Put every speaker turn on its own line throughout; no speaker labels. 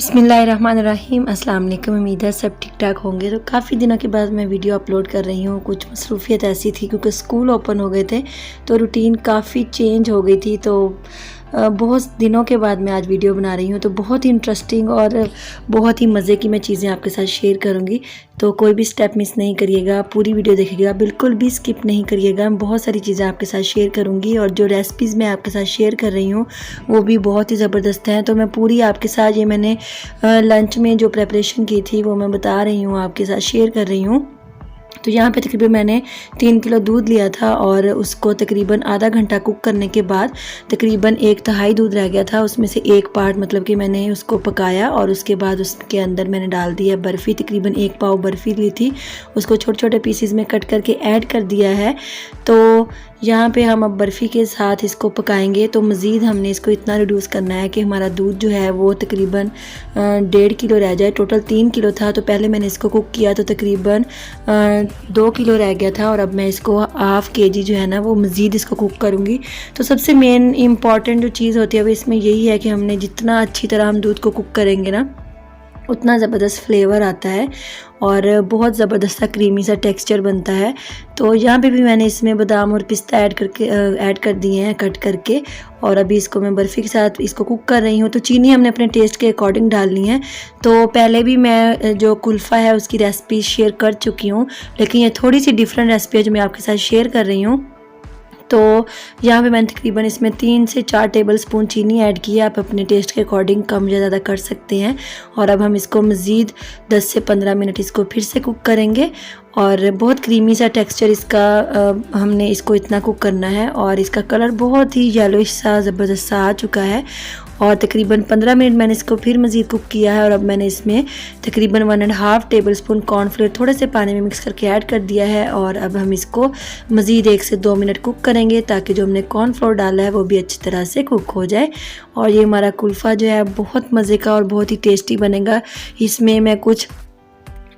बिस्मिल्लाहिर्रहमानिर्रहीम। अस्सलाम वालेकुम। उम्मीद है सब ठीक ठाक होंगे। तो काफ़ी दिनों के बाद मैं वीडियो अपलोड कर रही हूँ। कुछ मसरूफियत ऐसी थी क्योंकि स्कूल ओपन हो गए थे तो रूटीन काफ़ी चेंज हो गई थी। तो बहुत दिनों के बाद मैं आज वीडियो बना रही हूँ। तो बहुत ही इंटरेस्टिंग और बहुत ही मज़े की मैं चीज़ें आपके साथ शेयर करूँगी। तो कोई भी स्टेप मिस नहीं करिएगा, पूरी वीडियो देखिएगा, बिल्कुल भी स्किप नहीं करिएगा। मैं बहुत सारी चीज़ें आपके साथ शेयर करूँगी और जो रेसिपीज़ मैं आपके साथ शेयर कर रही हूँ वो भी बहुत ही ज़बरदस्त हैं। तो मैं पूरी आपके साथ ये मैंने लंच में जो प्रिपरेशन की थी वो मैं बता रही हूँ, आपके साथ शेयर कर रही हूँ। तो यहाँ पे तकरीबन मैंने 3 किलो दूध लिया था और उसको तकरीबन आधा घंटा कुक करने के बाद तकरीबन 1/3 दूध रह गया था। उसमें से एक पार्ट मतलब कि मैंने उसको पकाया और उसके बाद उसके अंदर मैंने डाल दिया बर्फ़ी। तकरीबन 1 पाव बर्फ़ी ली थी, उसको छोटे छोटे पीसेस में कट करके ऐड कर दिया है। तो यहाँ पे हम अब बर्फ़ी के साथ इसको पकाएंगे। तो मज़ीद हमने इसको इतना रिड्यूस करना है कि हमारा दूध जो है वो तकरीबन 1.5 किलो रह जाए। टोटल 3 किलो था, तो पहले मैंने इसको कुक किया तो तकरीबन 2 किलो रह गया था और अब मैं इसको ½ kg जो है ना वो मज़ीद इसको कुक करूँगी। तो सबसे मेन इम्पॉर्टेंट जो चीज़ होती है वो इसमें यही है कि हमने जितना अच्छी तरह हम दूध को कुक करेंगे ना उतना ज़बरदस्त फ्लेवर आता है और बहुत ज़बरदस्त सा क्रीमी सा टेक्सचर बनता है। तो यहाँ पे भी मैंने इसमें बादाम और पिस्ता ऐड कर दिए हैं कट करके और अभी इसको मैं बर्फ़ी के साथ इसको कुक कर रही हूँ। तो चीनी हमने अपने टेस्ट के अकॉर्डिंग डालनी है। तो पहले भी मैं जो कुल्फ़ा है उसकी रेसिपी शेयर कर चुकी हूँ, लेकिन ये थोड़ी सी डिफरेंट रेसिपी है जो मैं आपके साथ शेयर कर रही हूँ। तो यहाँ पे मैंने तकरीबन इसमें 3 से 4 टेबलस्पून चीनी ऐड की है। आप अपने टेस्ट के अकॉर्डिंग कम या ज़्यादा कर सकते हैं। और अब हम इसको मज़ीद 10 से 15 मिनट इसको फिर से कुक करेंगे और बहुत क्रीमी सा टेक्सचर इसका हमने इसको इतना कुक करना है और इसका कलर बहुत ही येलोइश सा ज़बरदस्त सा आ चुका है। और तकरीबन 15 मिनट मैंने इसको फिर मज़ीद कुक किया है और अब मैंने इसमें तकरीबन 1.5 टेबलस्पून कॉर्नफ्लोर थोड़े से पानी में मिक्स करके ऐड कर दिया है। और अब हम इसको मज़ीद 1 से 2 मिनट कुक करेंगे ताकि जो हमने कॉर्नफ्लोर डाला है वो भी अच्छी तरह से कुक हो जाए। और ये हमारा कुल्फ़ा जो है बहुत मज़े का और बहुत ही टेस्टी बनेगा। इसमें मैं कुछ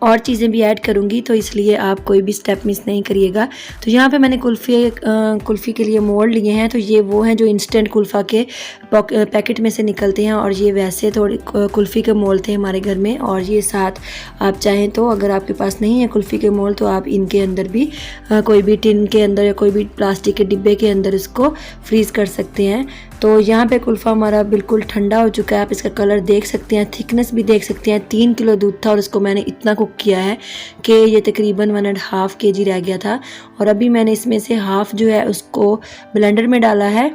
और चीज़ें भी ऐड करूँगी तो इसलिए आप कोई भी स्टेप मिस नहीं करिएगा। तो यहाँ पे मैंने कुल्फ़ी के लिए मोल्ड लिए हैं। तो ये वो हैं जो इंस्टेंट कुल्फ़ा के पैकेट में से निकलते हैं और ये वैसे थोड़ी कुल्फ़ी के मोल्ड थे हमारे घर में। और ये साथ आप चाहें तो अगर आपके पास नहीं है कुल्फ़ी के मोल्ड तो आप इनके अंदर भी कोई भी टिन के अंदर या कोई भी प्लास्टिक के डिब्बे के अंदर इसको फ्रीज़ कर सकते हैं। तो यहाँ पे कुल्फ़ा हमारा बिल्कुल ठंडा हो चुका है। आप इसका कलर देख सकते हैं, थिकनेस भी देख सकते हैं। 3 किलो दूध था और इसको मैंने इतना कुक किया है कि ये तकरीबन 1.5 kg रह गया था। और अभी मैंने इसमें से हाफ़ जो है उसको ब्लेंडर में डाला है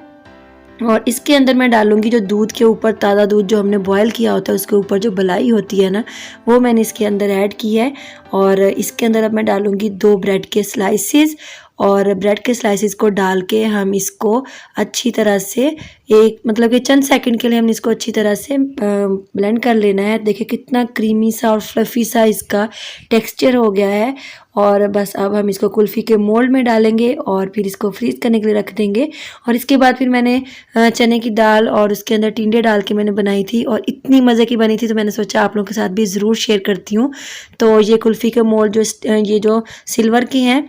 और इसके अंदर मैं डालूंगी जो दूध के ऊपर ताज़ा दूध जो हमने बॉयल किया होता है उसके ऊपर जो मलाई होती है ना वो मैंने इसके अंदर ऐड की है। और इसके अंदर अब मैं डालूंगी 2 ब्रेड के स्लाइसेस और ब्रेड के स्लाइसेस को डाल के हम इसको अच्छी तरह से एक मतलब कि चंद सेकंड के लिए हमने इसको अच्छी तरह से ब्लेंड कर लेना है। देखिए कितना क्रीमी सा और फ्लफ़ी सा इसका टेक्सचर हो गया है। और बस अब हम इसको कुल्फ़ी के मोल्ड में डालेंगे और फिर इसको फ्रीज़ करने के लिए रख देंगे। और इसके बाद फिर मैंने चने की दाल और उसके अंदर टिंडे डाल के मैंने बनाई थी और इतनी मज़े की बनी थी तो मैंने सोचा आप लोगों के साथ भी ज़रूर शेयर करती हूँ। तो ये कुल्फ़ी के मोल्ड ये जो सिल्वर के हैं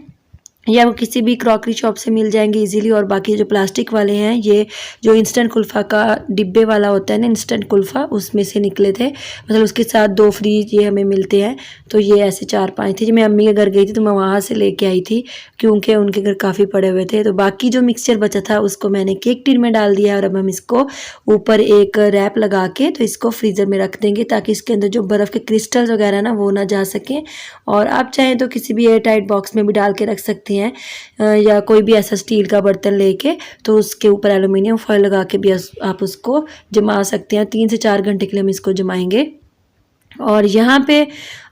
या वो किसी भी क्रॉकरी शॉप से मिल जाएंगे इजीली। और बाकी जो प्लास्टिक वाले हैं ये जो इंस्टेंट कुल्फ़ा का डिब्बे वाला होता है ना इंस्टेंट कुल्फ़ा उसमें से निकले थे। मतलब उसके साथ 2 फ्री ये हमें मिलते हैं। तो ये ऐसे 4-5 थे। जब मैं अम्मी के घर गई थी तो मैं वहाँ से लेके आई थी क्योंकि उनके घर काफ़ी पड़े हुए थे। तो बाकी जो मिक्सचर बचा था उसको मैंने केक टिन में डाल दिया और अब हम इसको ऊपर एक रैप लगा के तो इसको फ्रीज़र में रख देंगे ताकि इसके अंदर जो बर्फ़ के क्रिस्टल्स वगैरह ना वो ना जा सकें। और आप चाहें तो किसी भी एयर टाइट बॉक्स में भी डाल के रख सकते हैं या कोई भी ऐसा स्टील का बर्तन लेके तो उसके ऊपर एलुमिनियम फॉयल लगा के भी आप उसको जमा सकते हैं। 3 से 4 घंटे के लिए हम इसको जमाएंगे। और यहाँ पे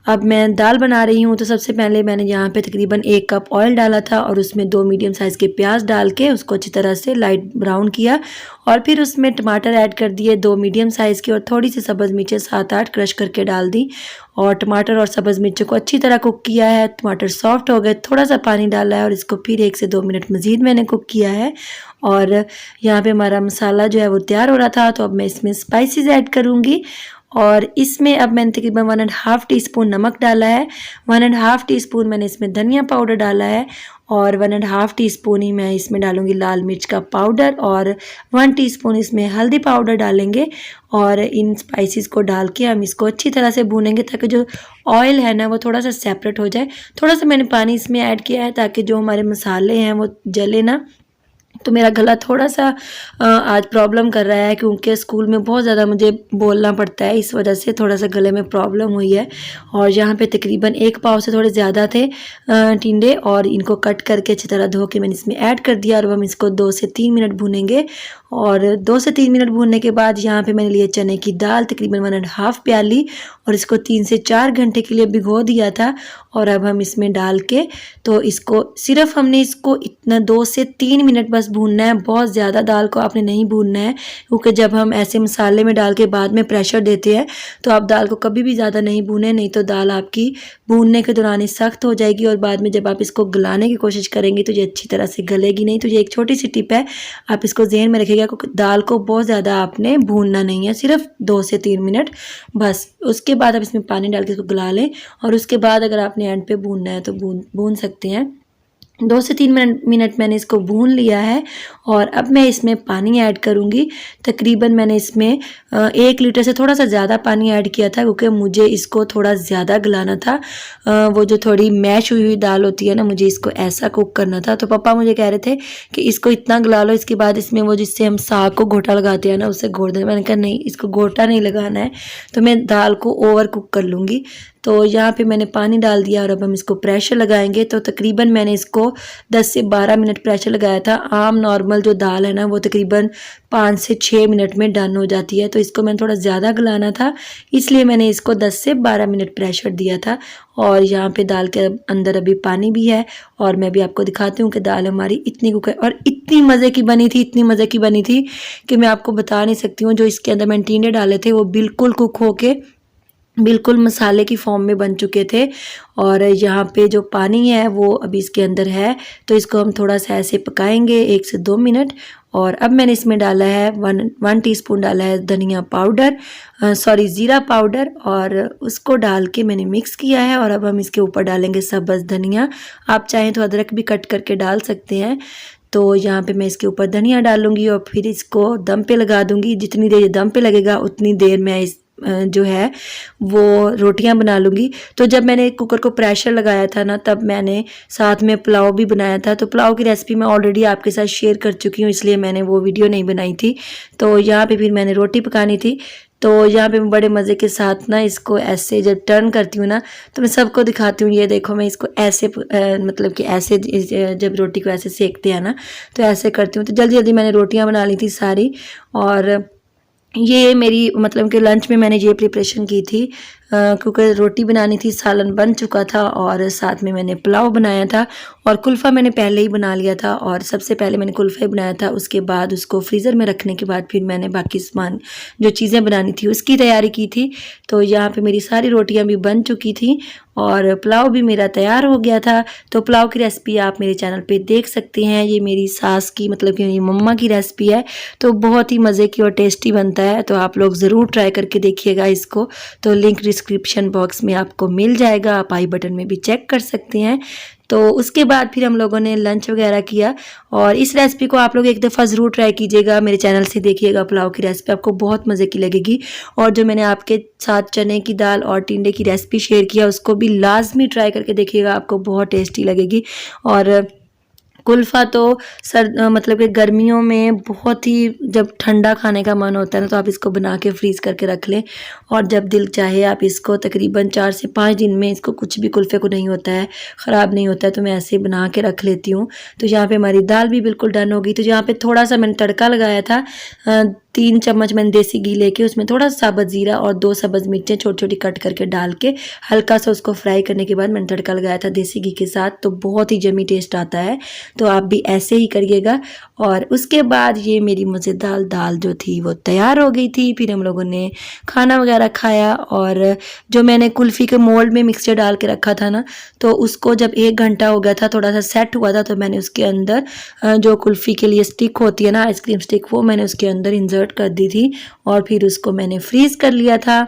अब मैं दाल बना रही हूँ। तो सबसे पहले मैंने यहाँ पे तकरीबन 1 कप ऑयल डाला था और उसमें 2 मीडियम साइज़ के प्याज डाल के उसको अच्छी तरह से लाइट ब्राउन किया और फिर उसमें टमाटर ऐड कर दिए 2 मीडियम साइज़ के और थोड़ी सी सब्ज़ मिर्चें 7-8 क्रश करके डाल दी और टमाटर और सब्ज़ मिर्चों को अच्छी तरह कुक किया है। टमाटर सॉफ्ट हो गए, थोड़ा सा पानी डाला है और इसको फिर 1 से 2 मिनट मज़ीद मैंने कुक किया है। और यहाँ पे हमारा मसाला जो है वो तैयार हो रहा था। तो अब मैं इसमें स्पाइसेस ऐड करूँगी और इसमें अब मैंने तकरीबन 1.5 टीस्पून नमक डाला है, 1.5 टीस्पून मैंने इसमें धनिया पाउडर डाला है और 1.5 टीस्पून ही मैं इसमें डालूंगी लाल मिर्च का पाउडर और 1 टीस्पून इसमें हल्दी पाउडर डालेंगे। और इन स्पाइसेस को डाल के हम इसको अच्छी तरह से भूनेंगे ताकि जो ऑयल है ना वो थोड़ा सा सेपरेट हो जाए। थोड़ा सा मैंने पानी इसमें ऐड किया है ताकि जो हमारे मसाले हैं वो जले ना। तो मेरा गला थोड़ा सा आज प्रॉब्लम कर रहा है क्योंकि स्कूल में बहुत ज़्यादा मुझे बोलना पड़ता है, इस वजह से थोड़ा सा गले में प्रॉब्लम हुई है। और यहाँ पे तकरीबन 1 पाव से थोड़े ज़्यादा थे टिंडे और इनको कट करके अच्छी तरह धो के मैंने इसमें ऐड कर दिया और अब हम इसको 2 से 3 मिनट भूनेंगे। और 2 से 3 मिनट भूनने के बाद यहाँ पे मैंने लिए चने की दाल तकरीबन 1.5 प्याली और इसको 3 से 4 घंटे के लिए भिगो दिया था। और अब हम इसमें डाल के तो इसको सिर्फ हमने इसको इतना 2 से 3 मिनट बस भूनना है, बहुत ज़्यादा दाल को आपने नहीं भूनना है क्योंकि जब हम ऐसे मसाले में डाल के बाद में प्रेशर देते हैं तो आप दाल को कभी भी ज़्यादा नहीं भूनें, नहीं तो दाल आपकी भूनने के दौरान ही सख्त हो जाएगी और बाद में जब आप इसको गलाने की कोशिश करेंगे तो ये अच्छी तरह से गलेगी नहीं। तो ये एक छोटी सी टिप है, आप इसको ज़हन में रखिएगा क्योंकि दाल को बहुत ज़्यादा आपने भूनना नहीं है, सिर्फ 2 से 3 मिनट बस। उसके बाद आप इसमें पानी डाल के इसको गला लें और उसके बाद अगर आपने एंड पे भूनना है तो भून सकते हैं। 2 से 3 मिनट मैंने इसको भून लिया है और अब मैं इसमें पानी ऐड करूँगी। तकरीबन मैंने इसमें 1 लीटर से थोड़ा सा ज़्यादा पानी ऐड किया था क्योंकि मुझे इसको थोड़ा ज़्यादा गलाना था। वो जो थोड़ी मैश हुई दाल होती है ना, मुझे इसको ऐसा कुक करना था। तो पापा मुझे कह रहे थे कि इसको इतना गला लो, इसके बाद इसमें वो जिससे हम साग को घोटा लगाते हैं ना उससे घोट देना। मैंने कहा नहीं, इसको घोटा नहीं लगाना है, तो मैं दाल को ओवर कुक कर लूँगी। तो यहाँ पे मैंने पानी डाल दिया और अब हम इसको प्रेशर लगाएंगे। तो तकरीबन मैंने इसको 10 से 12 मिनट प्रेशर लगाया था। आम नॉर्मल जो दाल है ना वो तकरीबन 5 से 6 मिनट में डन हो जाती है, तो इसको मैंने थोड़ा ज़्यादा गलाना था इसलिए मैंने इसको 10 से 12 मिनट प्रेशर दिया था। और यहाँ पे दाल के अंदर अभी पानी भी है और मैं भी आपको दिखाती हूँ कि दाल हमारी इतनी कुक है और इतनी मज़े की बनी थी, इतनी मज़े की बनी थी कि मैं आपको बता नहीं सकती हूँ। जो इसके अंदर मैंने टिंडे डाले थे वो बिल्कुल कुक होके बिल्कुल मसाले की फॉर्म में बन चुके थे। और यहाँ पे जो पानी है वो अभी इसके अंदर है, तो इसको हम थोड़ा सा ऐसे पकाएंगे 1 से 2 मिनट। और अब मैंने इसमें डाला है 1 टीस्पून डाला है धनिया पाउडर, ज़ीरा पाउडर, और उसको डाल के मैंने मिक्स किया है। और अब हम इसके ऊपर डालेंगे सब्ज़ धनिया, आप चाहें तो अदरक भी कट करके डाल सकते हैं। तो यहाँ पे मैं इसके ऊपर धनिया डालूंगी और फिर इसको दम पे लगा दूंगी। जितनी देर दम पे लगेगा उतनी देर मैं इस जो है वो रोटियां बना लूँगी। तो जब मैंने कुकर को प्रेशर लगाया था ना तब मैंने साथ में पुलाव भी बनाया था। तो पुलाव की रेसिपी मैं ऑलरेडी आपके साथ शेयर कर चुकी हूँ, इसलिए मैंने वो वीडियो नहीं बनाई थी। तो यहाँ पे फिर मैंने रोटी पकानी थी। तो यहाँ पे मैं बड़े मज़े के साथ ना इसको ऐसे जब टर्न करती हूँ ना तो मैं सबको दिखाती हूँ, ये देखो मैं इसको ऐसे मतलब कि ऐसे जब रोटी को ऐसे सेकते हैं ना तो ऐसे करती हूँ। तो जल्दी जल्दी मैंने रोटियाँ बना ली थी सारी। और ये मेरी मतलब कि लंच में मैंने ये प्रिपरेशन की थी क्योंकि रोटी बनानी थी, सालन बन चुका था और साथ में मैंने पुलाव बनाया था। और कुल्फ़ा मैंने पहले ही बना लिया था और सबसे पहले मैंने कुल्फ़ा ही बनाया था, उसके बाद उसको फ्रीज़र में रखने के बाद फिर मैंने बाकी सामान जो चीज़ें बनानी थी उसकी तैयारी की थी। तो यहाँ पे मेरी सारी रोटियाँ भी बन चुकी थी और पुलाव भी मेरा तैयार हो गया था। तो पुलाव की रेसिपी आप मेरे चैनल पे देख सकते हैं, ये मेरी सास की मतलब कि मेरी मम्मा की रेसिपी है। तो बहुत ही मज़े की और टेस्टी बनता है, तो आप लोग ज़रूर ट्राई करके देखिएगा इसको। तो लिंक डिस्क्रिप्शन बॉक्स में आपको मिल जाएगा, आप आई बटन में भी चेक कर सकते हैं। तो उसके बाद फिर हम लोगों ने लंच वगैरह किया और इस रेसिपी को आप लोग एक दफ़ा ज़रूर ट्राई कीजिएगा, मेरे चैनल से देखिएगा पुलाव की रेसिपी, आपको बहुत मज़े की लगेगी। और जो मैंने आपके साथ चने की दाल और टिंडे की रेसिपी शेयर किया उसको भी लाजमी ट्राई करके देखिएगा, आपको बहुत टेस्टी लगेगी। और कुल्फ़ा तो मतलब कि गर्मियों में बहुत ही जब ठंडा खाने का मन होता है ना तो आप इसको बना के फ्रीज़ करके रख लें और जब दिल चाहे आप इसको तकरीबन 4 से 5 दिन में इसको कुछ भी कुल्फ़े को नहीं होता है, ख़राब नहीं होता है, तो मैं ऐसे ही बना के रख लेती हूँ। तो यहाँ पे हमारी दाल भी बिल्कुल डन हो गई। तो यहाँ पे थोड़ा सा मैंने तड़का लगाया था, 3 चम्मच मैंने देसी घी लेके उसमें थोड़ा सा साबुत ज़ीरा और 2 सब्ज़ मिर्चें छोटी छोटी कट करके डाल के हल्का सा उसको फ्राई करने के बाद मैंने तड़का लगाया था देसी घी के साथ, तो बहुत ही जमी टेस्ट आता है। तो आप भी ऐसे ही करिएगा। और उसके बाद ये मेरी मज़ेदार दाल जो थी वो तैयार हो गई थी। फिर हम लोगों ने खाना वगैरह खाया और जो मैंने कुल्फ़ी के मोल्ड में मिक्सचर डाल के रखा था ना, तो उसको जब 1 घंटा हो गया था, थोड़ा सा सेट हुआ था, तो मैंने उसके अंदर जो कुल्फ़ी के लिए स्टिक होती है ना, आइसक्रीम स्टिक, वो मैंने उसके अंदर इंसर्ट कर दी थी और फिर उसको मैंने फ्रीज़ कर लिया था।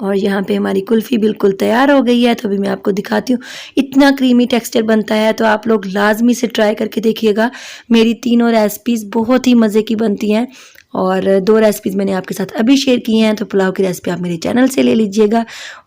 और यहाँ पे हमारी कुल्फ़ी बिल्कुल तैयार हो गई है, तो अभी मैं आपको दिखाती हूँ। इतना क्रीमी टेक्सचर बनता है, तो आप लोग लाजमी से ट्राई करके देखिएगा। मेरी तीनों रेसिपीज़ बहुत ही मज़े की बनती हैं और 2 रेसिपीज़ मैंने आपके साथ अभी शेयर की हैं, तो पुलाव की रेसिपी आप मेरे चैनल से ले लीजिएगा।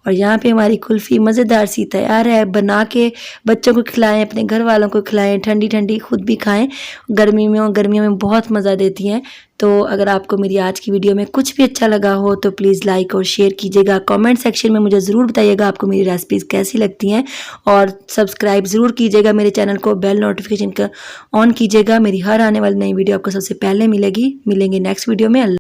और यहाँ पे हमारी कुल्फ़ी मज़ेदार सी तैयार है। बना के बच्चों को खिलाएँ, अपने घर वालों को खिलाएँ, ठंडी-ठंडी खुद भी खाएँ। गर्मियों में बहुत मज़ा देती हैं। तो अगर आपको मेरी आज की वीडियो में कुछ भी अच्छा लगा हो तो प्लीज़ लाइक और शेयर कीजिएगा। कमेंट सेक्शन में मुझे ज़रूर बताइएगा आपको मेरी रेसिपीज़ कैसी लगती हैं, और सब्सक्राइब ज़रूर कीजिएगा मेरे चैनल को, बेल नोटिफिकेशन का ऑन कीजिएगा। मेरी हर आने वाली नई वीडियो आपको सबसे पहले मिलेगी। मिलेंगे नेक्स्ट वीडियो में।